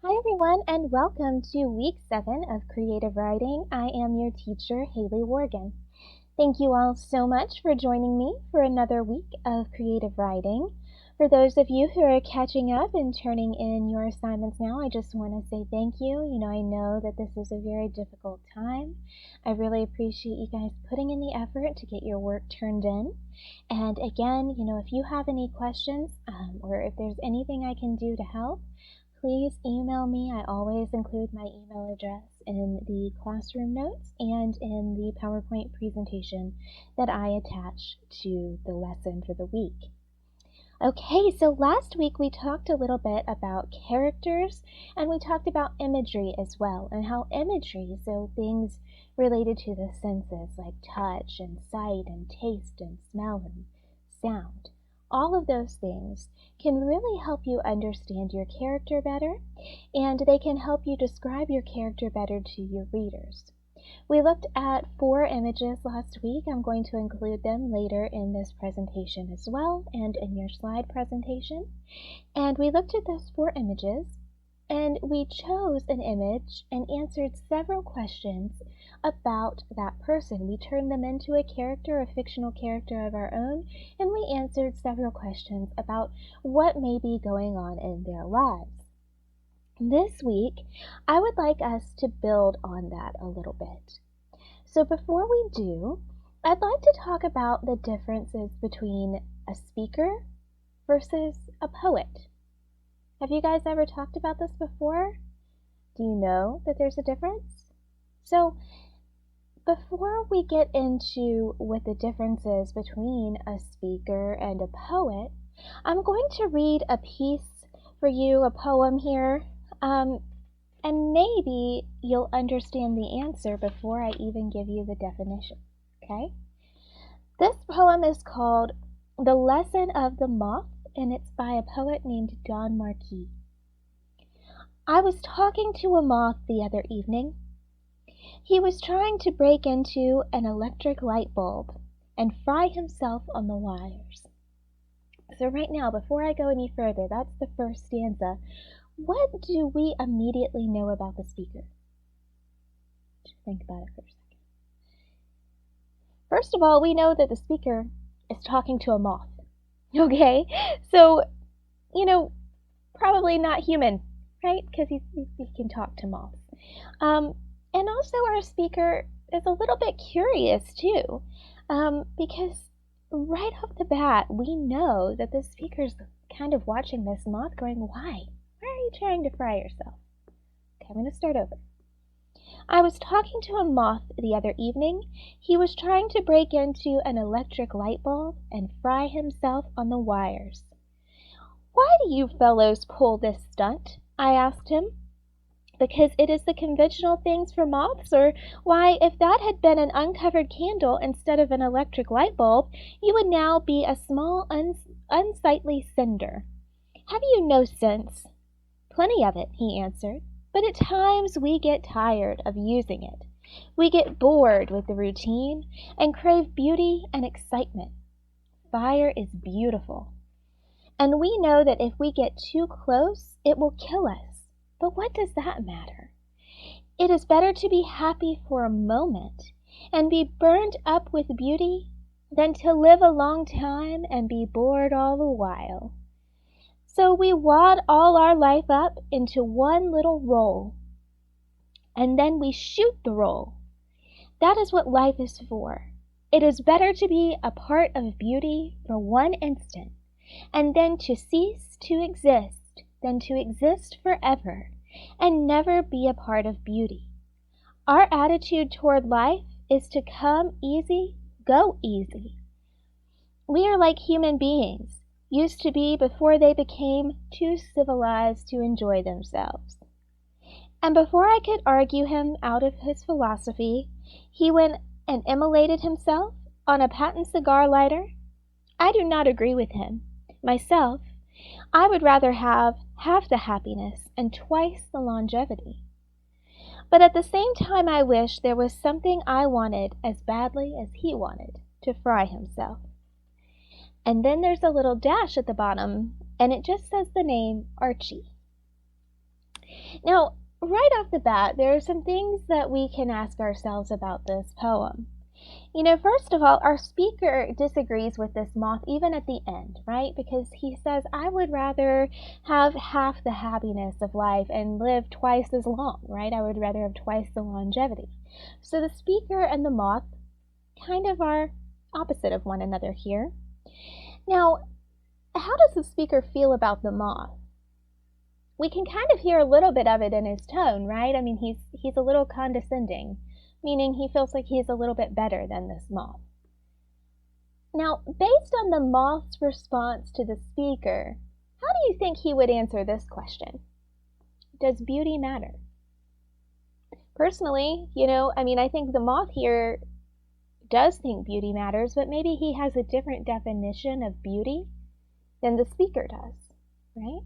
Hi everyone and welcome to week 7 of creative writing. I am your teacher, Hayleigh Worgan. Thank you all so much for joining me for another week of creative writing. For those of you who are catching up and turning in your assignments now, I just want to say thank you. I know that this is a very difficult time. I really appreciate you guys putting in the effort to get your work turned in. And again, if you have any questions or if there's anything I can do to help, please email me. I always include my email address in the classroom notes and in the PowerPoint presentation that I attach to the lesson for the week. Okay, so last week we talked a little bit about characters and we talked about imagery as well, and how imagery, so things related to the senses like touch and sight and taste and smell and sound, all of those things can really help you understand your character better, and they can help you describe your character better to your readers. We looked at 4 images last week. I'm going to include them later in this presentation as well and in your slide presentation. And we looked at those 4 images and we chose an image and answered several questions about that person. We turned them into a character, a fictional character of our own, and we answered several questions about what may be going on in their lives. This week, I would like us to build on that a little bit. So before we do, I'd like to talk about the differences between a speaker versus a poet. Have you guys ever talked about this before? Do you know that there's a difference? So before we get into what the difference is between a speaker and a poet, I'm going to read a piece for you, a poem here, and maybe you'll understand the answer before I even give you the definition, okay? This poem is called The Lesson of the Moth, and it's by a poet named Don Marquis. I was talking to a moth the other evening. He was trying to break into an electric light bulb and fry himself on the wires. So right now, before I go any further, that's the first stanza. What do we immediately know about the speaker? Just think about it for a second. First of all, we know that the speaker is talking to a moth. Okay? So, probably not human, right? Because he can talk to moths. And also our speaker is a little bit curious too, because right off the bat, we know that the speaker's kind of watching this moth going, why? Why are you trying to fry yourself? Okay, I'm going to start over. I was talking to a moth the other evening. He was trying to break into an electric light bulb and fry himself on the wires. Why do you fellows pull this stunt? I asked him. Because it is the conventional things for moths, or why, if that had been an uncovered candle instead of an electric light bulb, you would now be a small, unsightly cinder. Have you no sense? Plenty of it, he answered, but at times we get tired of using it. We get bored with the routine and crave beauty and excitement. Fire is beautiful, and we know that if we get too close, it will kill us. But what does that matter? It is better to be happy for a moment and be burned up with beauty than to live a long time and be bored all the while. So we wad all our life up into one little roll, and then we shoot the roll. That is what life is for. It is better to be a part of beauty for one instant, and then to cease to exist than to exist forever and never be a part of beauty. Our attitude toward life is to come easy, go easy. We are like human beings used to be before they became too civilized to enjoy themselves. And before I could argue him out of his philosophy, he went and immolated himself on a patent cigar lighter. I do not agree with him. Myself, I would rather have half the happiness and twice the longevity. But at the same time I wish there was something I wanted as badly as he wanted, to fry himself. And then there's a little dash at the bottom, and it just says the name Archie. Now, right off the bat, there are some things that we can ask ourselves about this poem. First of all, our speaker disagrees with this moth even at the end, right? Because he says, I would rather have half the happiness of life and live twice as long, right? I would rather have twice the longevity. So the speaker and the moth kind of are opposite of one another here. Now, how does the speaker feel about the moth? We can kind of hear a little bit of it in his tone, right? I mean, he's a little condescending, meaning he feels like he's a little bit better than this moth. Now, based on the moth's response to the speaker, how do you think he would answer this question? Does beauty matter? Personally, I think the moth here does think beauty matters, but maybe he has a different definition of beauty than the speaker does, right?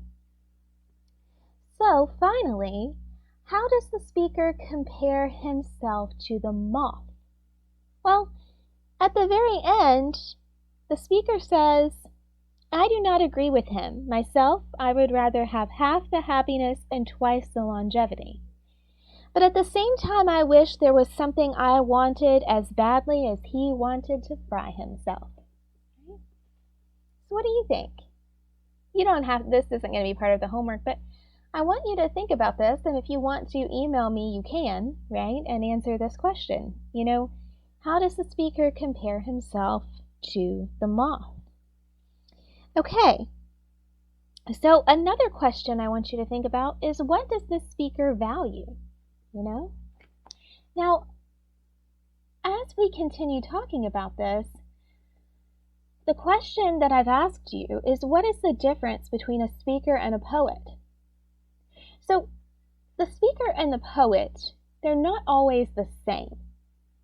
So, finally, how does the speaker compare himself to the moth? Well, at the very end, the speaker says, I do not agree with him. Myself, I would rather have half the happiness and twice the longevity. But at the same time, I wish there was something I wanted as badly as he wanted to fry himself. So what do you think? This isn't going to be part of the homework, but I want you to think about this, and if you want to email me, you can, right, and answer this question. How does the speaker compare himself to the moth? Okay, so another question I want you to think about is, what does the speaker value? Now, as we continue talking about this, the question that I've asked you is, what is the difference between a speaker and a poet? So, the speaker and the poet, they're not always the same,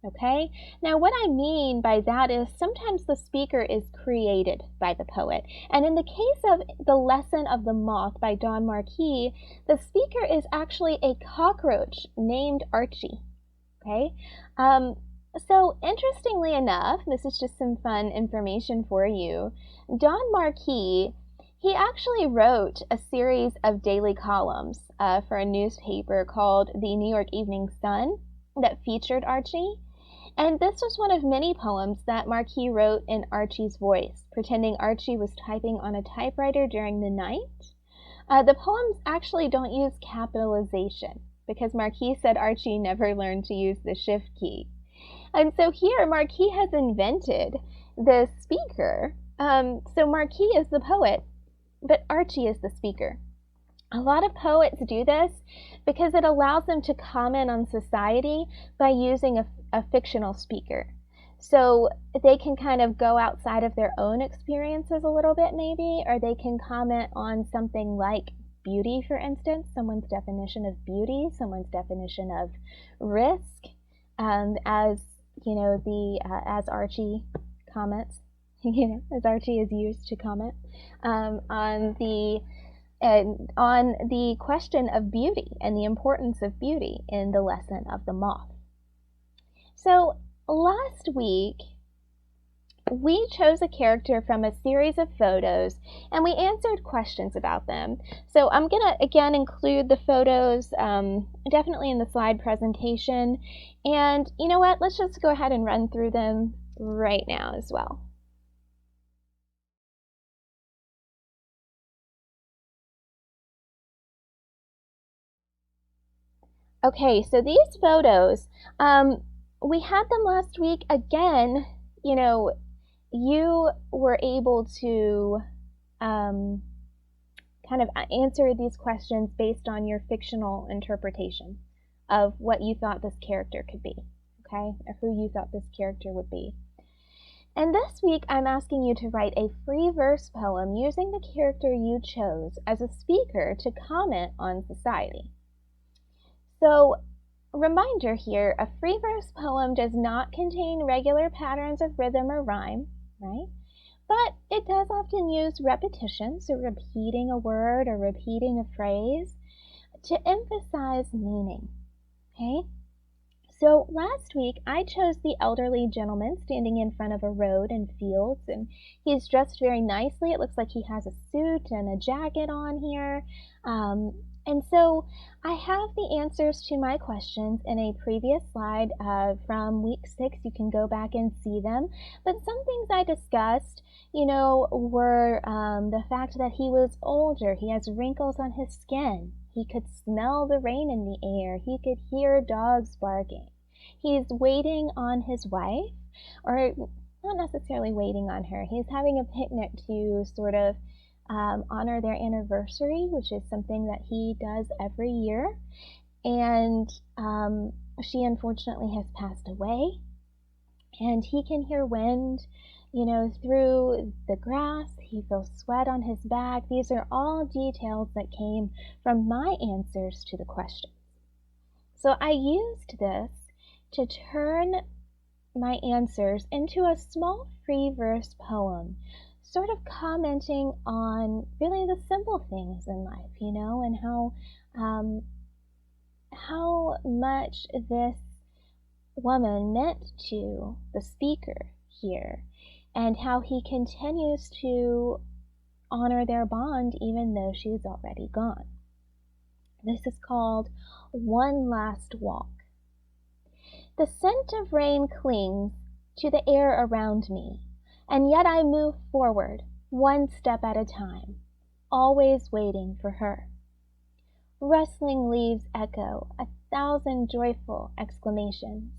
okay? Now, what I mean by that is sometimes the speaker is created by the poet. And in the case of The Lesson of the Moth by Don Marquis, the speaker is actually a cockroach named Archie, okay? So interestingly enough, this is just some fun information for you, Don Marquis, he actually wrote a series of daily columns for a newspaper called the New York Evening Sun that featured Archie. And this was one of many poems that Marquis wrote in Archie's voice, pretending Archie was typing on a typewriter during the night. The poems actually don't use capitalization because Marquis said Archie never learned to use the shift key. And so here Marquis has invented the speaker. So Marquis is the poet, but Archie is the speaker. A lot of poets do this because it allows them to comment on society by using a fictional speaker. So they can kind of go outside of their own experiences a little bit maybe, or they can comment on something like beauty, for instance, someone's definition of beauty, someone's definition of risk, as Archie comments, as Archie is used to comment on the question of beauty and the importance of beauty in The Lesson of the Moth. So last week, we chose a character from a series of photos and we answered questions about them. So I'm going to again include the photos definitely in the slide presentation. And you know what? Let's just go ahead and run through them right now as well. Okay, so these photos, we had them last week. Again, you were able to kind of answer these questions based on your fictional interpretation of what you thought this character could be, okay, or who you thought this character would be. And this week, I'm asking you to write a free verse poem using the character you chose as a speaker to comment on society. So, reminder here, a free verse poem does not contain regular patterns of rhythm or rhyme, right? But it does often use repetition, so repeating a word or repeating a phrase to emphasize meaning, okay? So last week, I chose the elderly gentleman standing in front of a road and fields, and he's dressed very nicely. It looks like he has a suit and a jacket on here. And so I have the answers to my questions in a previous slide from week 6. You can go back and see them. But some things I discussed, were the fact that he was older. He has wrinkles on his skin. He could smell the rain in the air. He could hear dogs barking. He's waiting on his wife, or not necessarily waiting on her. He's having a picnic to sort of honor their anniversary, which is something that he does every year. And she unfortunately has passed away. And he can hear wind, through the grass. He feels sweat on his back. These are all details that came from my answers to the questions. So I used this to turn my answers into a small free verse poem, sort of commenting on really the simple things in life, and how much this woman meant to the speaker here, and how he continues to honor their bond even though she's already gone. This is called One Last Walk. The scent of rain clings to the air around me, and yet I move forward, one step at a time, always waiting for her. Rustling leaves echo 1,000 joyful exclamations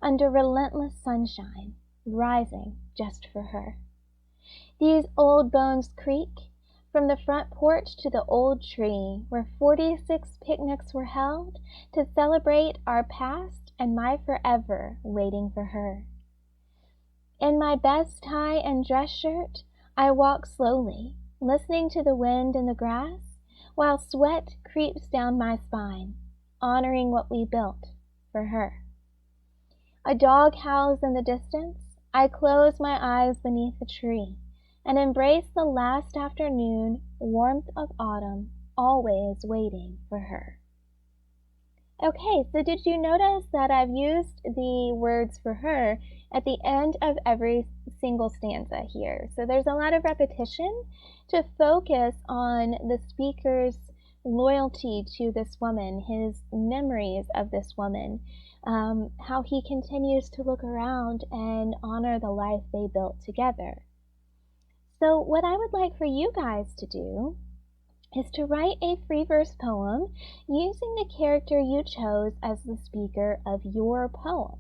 under relentless sunshine, rising just for her. These old bones creak from the front porch to the old tree where 46 picnics were held to celebrate our past and my forever waiting for her. In my best tie and dress shirt, I walk slowly, listening to the wind in the grass, while sweat creeps down my spine, honoring what we built for her. A dog howls in the distance. I close my eyes beneath the tree and embrace the last afternoon warmth of autumn, always waiting for her. Okay, so did you notice that I've used the words for her at the end of every single stanza here? So there's a lot of repetition to focus on the speaker's loyalty to this woman, his memories of this woman, how he continues to look around and honor the life they built together. So what I would like for you guys to do is to write a free verse poem using the character you chose as the speaker of your poem.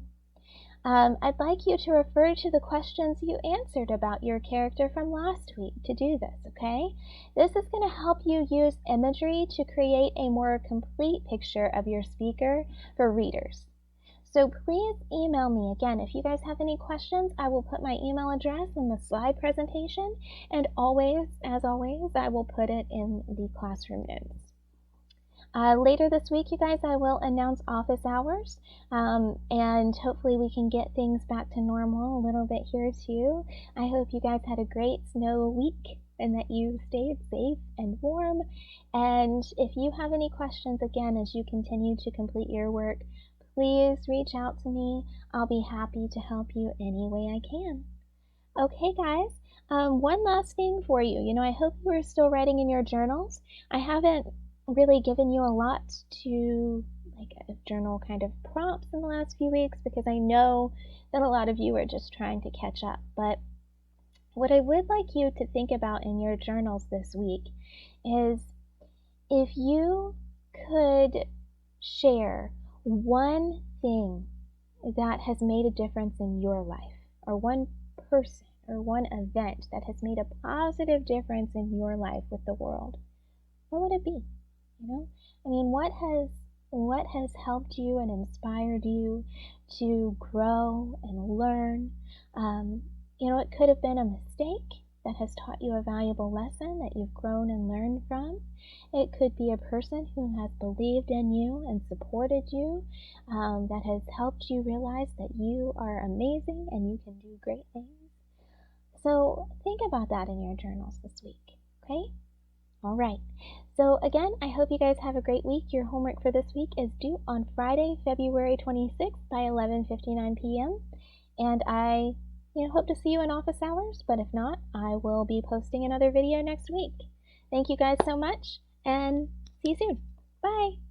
I'd like you to refer to the questions you answered about your character from last week to do this, okay? This is going to help you use imagery to create a more complete picture of your speaker for readers. So please email me. Again, if you guys have any questions, I will put my email address in the slide presentation, and as always, I will put it in the classroom notes. Later this week, you guys, I will announce office hours, and hopefully we can get things back to normal a little bit here too. I hope you guys had a great snow week and that you stayed safe and warm. And if you have any questions, again, as you continue to complete your work, please reach out to me. I'll be happy to help you any way I can. Okay, guys, one last thing for you. I hope you are still writing in your journals. I haven't really given you a lot to journal kind of prompts in the last few weeks because I know that a lot of you are just trying to catch up. But what I would like you to think about in your journals this week is if you could share one thing that has made a difference in your life, or one person or one event that has made a positive difference in your life with the world, what would it be? What has helped you and inspired you to grow and learn? It could have been a mistake that has taught you a valuable lesson that you've grown and learned from. It could be a person who has believed in you and supported you, that has helped you realize that you are amazing and you can do great things. So think about that in your journals this week, okay? All right. So again, I hope you guys have a great week. Your homework for this week is due on Friday, February 26th by 11:59 p.m. And I hope to see you in office hours, but if not, I will be posting another video next week. Thank you guys so much, and see you soon. Bye!